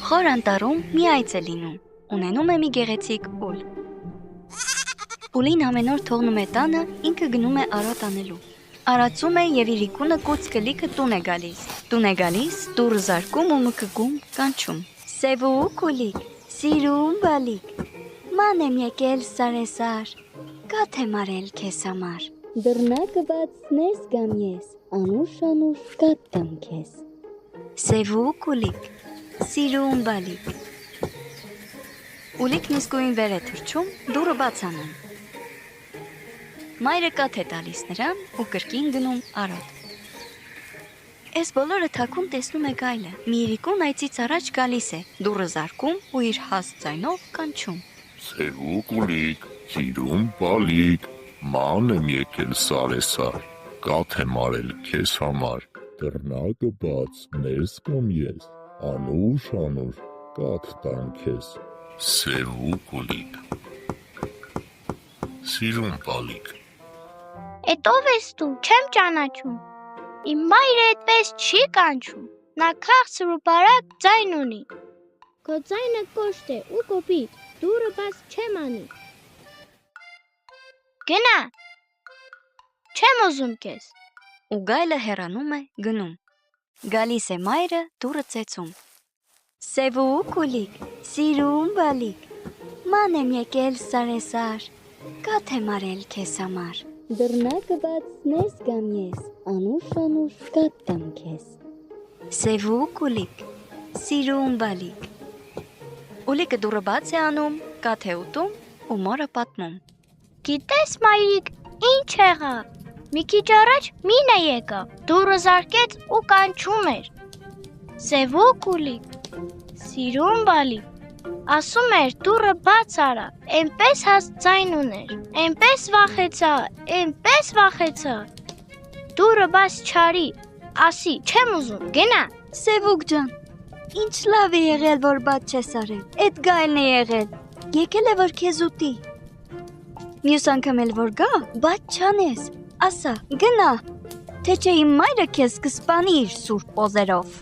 Խոր անտառում մի այծ է լինում, ունենում է մի գեղեցիկ ուլ։ Ուլին ամեն օր թողնում է տանը, ինքը գնում է արատ անելու։ Արածում է եւ իր իքունը կուց կլիքը տուն է գալիս։ Տուն է գալիս, դուռը զարկում ու մկգում, կանչում. Սևուկ ուլիկ, սիրուն բալիկ, ման եմ եկել սարեսար, կաթ եմ արել քեզ համար։ Դռնակը բացնես գամ ես, անուշ կաթ տամ քեզ։ Սևուկ ուլիկ, սիրուն բալիկ։ Ուլիկն իսկույն վեր է թռչում, դուռը բաց անում։ Մայրը կաթ է տալիս նրան ու կրկին գնում արատ։ Այս բոլորը թաքուն տեսնում է գայլը։ Մի իրիկուն այծից առաջ գալիս է, դուռը զարկում ու իր հաստ ձայնով կանչում. Սևուկ ուլիկ, սիրուն բալիկ, ման եմ եկել սարեսար, կաթ եմ արել քեզ համար, դռնակը բաց ներս գամ ես, անուշ կաթ տամ քեզ։ Սևուկ ուլիկ, սիրուն բալիկ։ Էդ ով ես դու, չեմ ճանաչում։ Իմ մայրը այդպես չի կանչում։ Նա քաղցր ու բարակ ձայն ունի։ Քո ձայնը կոշտ է ու կոպիտ, դուռը բաց չեմ անի։ Գնա։ Չեմ ուզում քեզ։ Ու գայլը հեռանում է, գնում։ Գալիս է մայրը, դուռը ծեծում. Սևուկ ուլիկ, սիրուն բալիկ, ման եմ եկել սարեսար, կաթ եմ արել քեզ համար։ Դռնակը բացնես գամ ես, անուշ կաթ տամ քեզ։ Սևուկ ուլիկ, սիրուն բալիկ։ Ուլիկը դուռը բաց է անում, կաթ է ուտում ու մորը պատմում. Գիտես մայրիկ, ինչ եղավ։ Մի քիչ առաջ մինը եկավ, դուռը զարկեց ու կանչում էր. Սևուկ ուլիկ, սիրուն բալիկ, ասում էր դուռը բաց արա, էնպես հաստ ձայն ուներ, էնպես վախեցա, դուռը բաց չարի, ասի, չեմ ուզում, գնա։ Սևուկ ջան, ինչ լավ է եղել, որ բաց չես արել, էդ գայլն է եղել, եկել է որ քեզ ուտի։ Մյուս անգամ էլ որ գա, բաց չանես, ասա, գնա, թե չէ իմ մայրը քեզ կսպանի իր սուրբ օզերով։